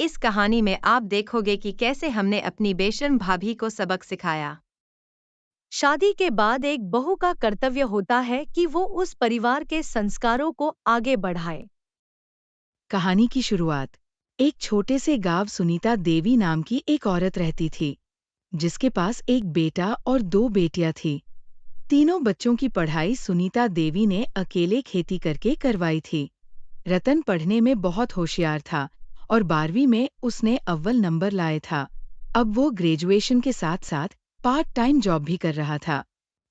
इस कहानी में आप देखोगे कि कैसे हमने अपनी बेशर्म भाभी को सबक सिखाया। शादी के बाद एक बहू का कर्तव्य होता है कि वो उस परिवार के संस्कारों को आगे बढ़ाए। कहानी की शुरुआत एक छोटे से गांव सुनीता देवी नाम की एक औरत रहती थी, जिसके पास एक बेटा और 2 बेटियां थी। तीनों बच्चों की पढ़ाई सुनीता देवी ने अकेले खेती करके करवाई थी। रतन पढ़ने में बहुत होशियार था और 12वीं में उसने अव्वल नंबर लाए था। अब वो ग्रेजुएशन के साथ साथ पार्ट टाइम जॉब भी कर रहा था,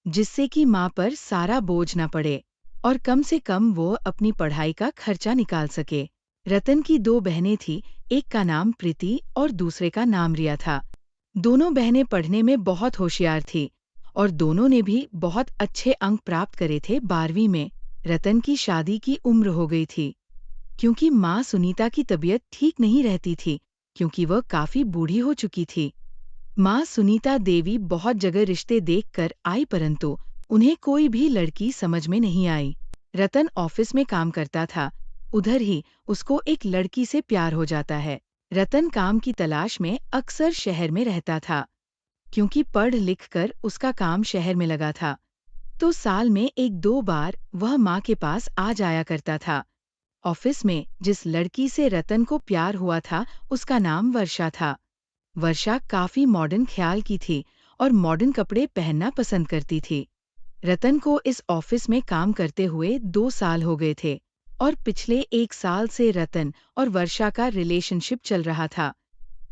जिससे कि माँ पर सारा बोझ न पड़े और कम से कम वो अपनी पढ़ाई का खर्चा निकाल सके। रतन की 2 बहनें थीं, एक का नाम प्रीति और दूसरे का नाम रिया था। दोनों बहनें पढ़ने में बहुत होशियार थी और दोनों ने भी बहुत अच्छे अंक प्राप्त करे थे 12वीं में। रतन की शादी की उम्र हो गई थी, क्योंकि माँ सुनीता की तबीयत ठीक नहीं रहती थी, क्योंकि वह काफी बूढ़ी हो चुकी थी। माँ सुनीता देवी बहुत जगह रिश्ते देखकर आई, परंतु उन्हें कोई भी लड़की समझ में नहीं आई। रतन ऑफिस में काम करता था, उधर ही उसको एक लड़की से प्यार हो जाता है। रतन काम की तलाश में अक्सर शहर में रहता था, क्योंकि पढ़ लिख कर उसका काम शहर में लगा था, तो साल में 1-2 बार वह माँ के पास आ जाया करता था। ऑफिस में जिस लड़की से रतन को प्यार हुआ था, उसका नाम वर्षा था। वर्षा काफी मॉडर्न ख्याल की थी और मॉडर्न कपड़े पहनना पसंद करती थी। रतन को इस ऑफिस में काम करते हुए 2 साल हो गए थे और पिछले 1 साल से रतन और वर्षा का रिलेशनशिप चल रहा था।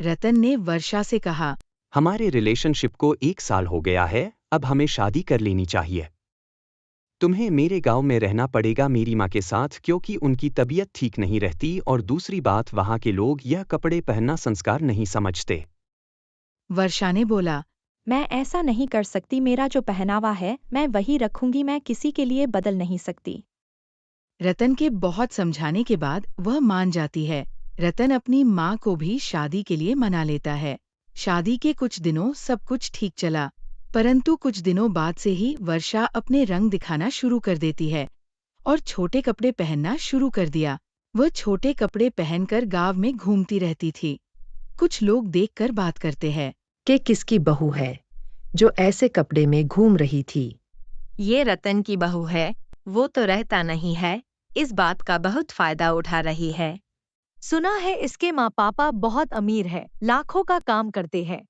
रतन ने वर्षा से कहा, हमारे रिलेशनशिप को 1 साल हो गया है, अब हमें शादी कर लेनी चाहिए। तुम्हें मेरे गांव में रहना पड़ेगा मेरी माँ के साथ, क्योंकि उनकी तबीयत ठीक नहीं रहती, और दूसरी बात, वहाँ के लोग यह कपड़े पहनना संस्कार नहीं समझते। वर्षा ने बोला, मैं ऐसा नहीं कर सकती, मेरा जो पहनावा है मैं वही रखूंगी, मैं किसी के लिए बदल नहीं सकती। रतन के बहुत समझाने के बाद वह मान जाती है। रतन अपनी माँ को भी शादी के लिए मना लेता है। शादी के कुछ दिनों सब कुछ ठीक चला, परंतु कुछ दिनों बाद से ही वर्षा अपने रंग दिखाना शुरू कर देती है और छोटे कपड़े पहनना शुरू कर दिया। वह छोटे कपड़े पहनकर गांव में घूमती रहती थी। कुछ लोग देखकर बात करते हैं कि किसकी बहू है जो ऐसे कपड़े में घूम रही थी। ये रतन की बहू है, वो तो रहता नहीं है, इस बात का बहुत फायदा उठा रही है। सुना है इसके माँ पापा बहुत अमीर है, लाखों का काम करते हैं।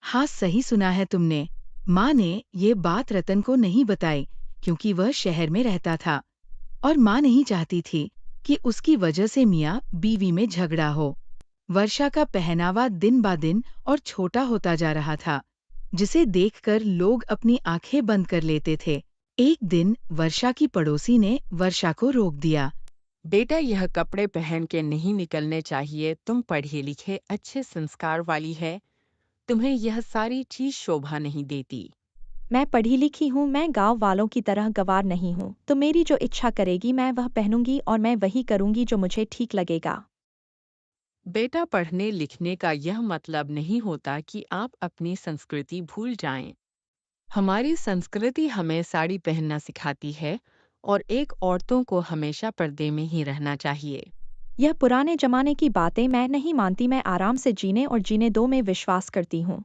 हाँ, सही सुना है तुमने। माँ ने ये बात रतन को नहीं बताई, क्योंकि वह शहर में रहता था और माँ नहीं चाहती थी कि उसकी वजह से मियाँ बीवी में झगड़ा हो। वर्षा का पहनावा दिन ब दिन और छोटा होता जा रहा था, जिसे देखकर लोग अपनी आंखें बंद कर लेते थे। एक दिन वर्षा की पड़ोसी ने वर्षा को रोक दिया। बेटा, यह कपड़े पहन के नहीं निकलने चाहिए, तुम पढ़े लिखे अच्छे संस्कार वाली है, तुम्हें यह सारी चीज शोभा नहीं देती। मैं पढ़ी लिखी हूँ, मैं गांव वालों की तरह गंवार नहीं हूँ, तो मेरी जो इच्छा करेगी मैं वह पहनूंगी और मैं वही करूंगी जो मुझे ठीक लगेगा। बेटा, पढ़ने लिखने का यह मतलब नहीं होता कि आप अपनी संस्कृति भूल जाएं। हमारी संस्कृति हमें साड़ी पहनना सिखाती है और एक औरतों को हमेशा पर्दे में ही रहना चाहिए। यह पुराने जमाने की बातें मैं नहीं मानती, मैं आराम से जीने और जीने दो में विश्वास करती हूँ।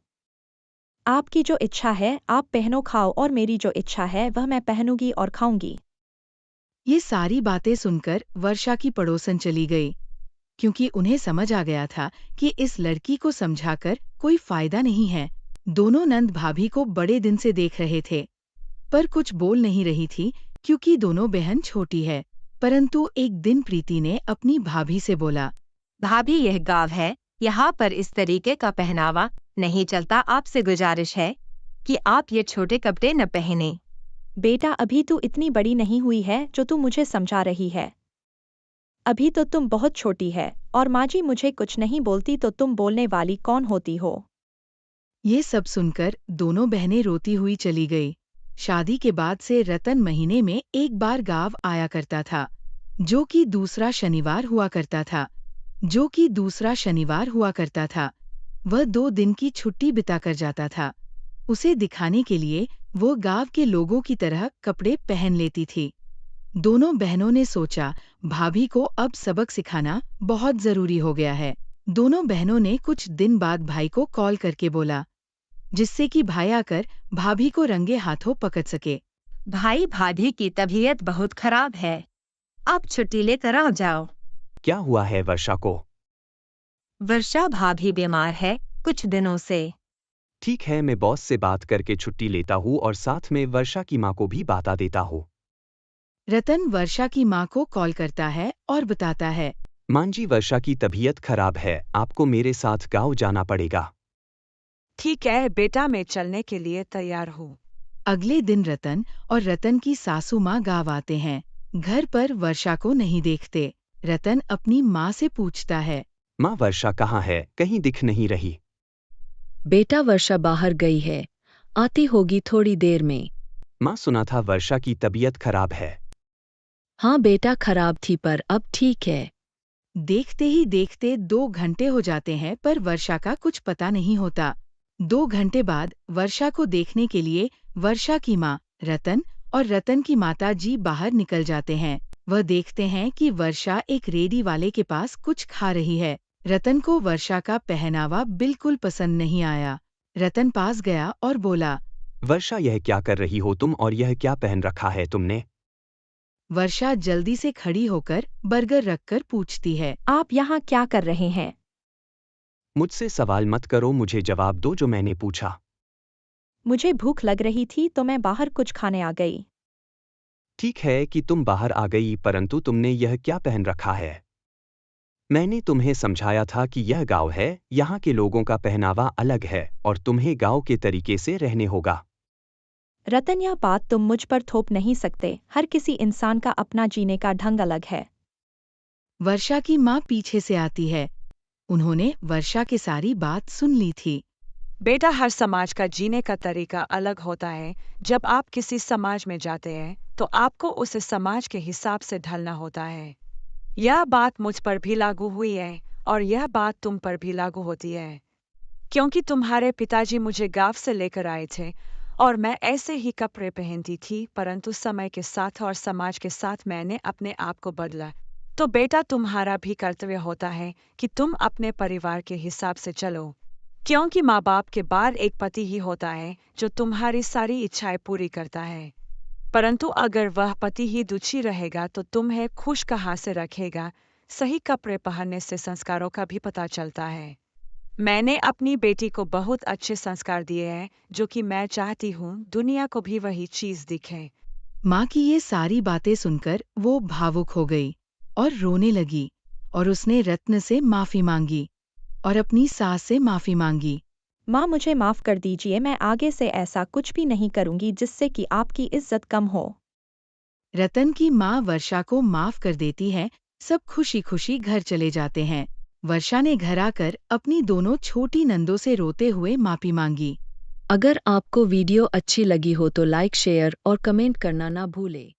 आपकी जो इच्छा है आप पहनो खाओ, और मेरी जो इच्छा है वह मैं पहनूंगी और खाऊंगी। ये सारी बातें सुनकर वर्षा की पड़ोसन चली गई, क्योंकि उन्हें समझ आ गया था कि इस लड़की को समझाकर कोई फायदा नहीं है। दोनों नंद भाभी को बड़े दिन से देख रहे थे, पर कुछ बोल नहीं रही थी, क्योंकि दोनों बहन छोटी है। परंतु एक दिन प्रीति ने अपनी भाभी से बोला, भाभी, यह गाँव है, यहाँ पर इस तरीके का पहनावा नहीं चलता, आपसे गुजारिश है कि आप ये छोटे कपड़े न पहने। बेटा, अभी तू इतनी बड़ी नहीं हुई है जो तू मुझे समझा रही है। अभी तो तुम बहुत छोटी है, और माँ जी मुझे कुछ नहीं बोलती तो तुम बोलने वाली कौन होती हो। ये सब सुनकर दोनों बहनें रोती हुई चली गई। शादी के बाद से रतन महीने में 1 बार गांव आया करता था, जो कि दूसरा शनिवार हुआ करता था। वह 2 दिन की छुट्टी बिताकर जाता था। उसे दिखाने के लिए वो गांव के लोगों की तरह कपड़े पहन लेती थी। दोनों बहनों ने सोचा, भाभी को अब सबक सिखाना बहुत जरूरी हो गया है। दोनों बहनों ने कुछ दिन बाद भाई को कॉल करके बोला, जिससे कि भाई आकर भाभी को रंगे हाथों पकड़ सके। भाई भाभी की तबीयत बहुत खराब है, आप छुट्टी लेकर आ जाओ। क्या हुआ है वर्षा को? वर्षा भाभी बीमार है कुछ दिनों से। ठीक है, मैं बॉस से बात करके छुट्टी लेता हूँ और साथ में वर्षा की माँ को भी बता देता हूँ। रतन वर्षा की माँ को कॉल करता है और बताता है, मां जी, वर्षा की तबीयत खराब है, आपको मेरे साथ गांव जाना पड़ेगा। ठीक है बेटा, मैं चलने के लिए तैयार हूँ। अगले दिन रतन और रतन की सासू माँ गाँव आते हैं। घर पर वर्षा को नहीं देखते। रतन अपनी माँ से पूछता है, माँ, वर्षा कहाँ है? कहीं दिख नहीं रही। बेटा वर्षा बाहर गई है, आती होगी थोड़ी देर में। माँ, सुना था वर्षा की तबीयत खराब है। हाँ बेटा, खराब थी पर अब ठीक है। देखते ही देखते 2 घंटे हो जाते हैं पर वर्षा का कुछ पता नहीं होता। 2 घंटे बाद वर्षा को देखने के लिए वर्षा की माँ रतन और रतन की माता जी बाहर निकल जाते हैं। वह देखते हैं कि वर्षा एक रेडी वाले के पास कुछ खा रही है। रतन को वर्षा का पहनावा बिल्कुल पसंद नहीं आया। रतन पास गया और बोला, वर्षा, यह क्या कर रही हो तुम और यह क्या पहन रखा है तुमने? वर्षा जल्दी से खड़ी होकर बर्गर रखकर पूछती है, आप यहाँ क्या कर रहे हैं? मुझसे सवाल मत करो, मुझे जवाब दो जो मैंने पूछा। मुझे भूख लग रही थी तो मैं बाहर कुछ खाने आ गई। ठीक है कि तुम बाहर आ गई, परंतु तुमने यह क्या पहन रखा है? मैंने तुम्हें समझाया था कि यह गांव है, यहाँ के लोगों का पहनावा अलग है और तुम्हें गांव के तरीके से रहने होगा। रतन, यह बात तुम मुझ पर थोप नहीं सकते। हर किसी इंसान का अपना जीने का ढंग अलग है। वर्षा की माँ पीछे से आती है। उन्होंने वर्षा की सारी बात सुन ली थी। बेटा, हर समाज का जीने का तरीका अलग होता है। जब आप किसी समाज में जाते हैं तो आपको उस समाज के हिसाब से ढलना होता है। यह बात मुझ पर भी लागू हुई है और यह बात तुम पर भी लागू होती है, क्योंकि तुम्हारे पिताजी मुझे गांव से लेकर आए थे और मैं ऐसे ही कपड़े पहनती थी, परंतु समय के साथ और समाज के साथ मैंने अपने आप को बदला। तो बेटा, तुम्हारा भी कर्तव्य होता है कि तुम अपने परिवार के हिसाब से चलो, क्योंकि माँ बाप के बाद एक पति ही होता है जो तुम्हारी सारी इच्छाएं पूरी करता है। परंतु अगर वह पति ही दुखी रहेगा तो तुम्हें खुश कहाँ से रखेगा? सही कपड़े पहनने से संस्कारों का भी पता चलता है। मैंने अपनी बेटी को बहुत अच्छे संस्कार दिए हैं, जो कि मैं चाहती हूँ दुनिया को भी वही चीज दिखे। माँ की ये सारी बातें सुनकर वो भावुक हो गई और रोने लगी और उसने रत्न से माफी मांगी और अपनी सास से माफी मांगी। माँ, मुझे माफ कर दीजिए, मैं आगे से ऐसा कुछ भी नहीं करूंगी जिससे कि आपकी इज्जत कम हो। रतन की माँ वर्षा को माफ कर देती है। सब खुशी खुशी घर चले जाते हैं। वर्षा ने घर आकर अपनी दोनों छोटी नंदों से रोते हुए माफी मांगी। अगर आपको वीडियो अच्छी लगी हो तो लाइक, शेयर और कमेंट करना ना भूले।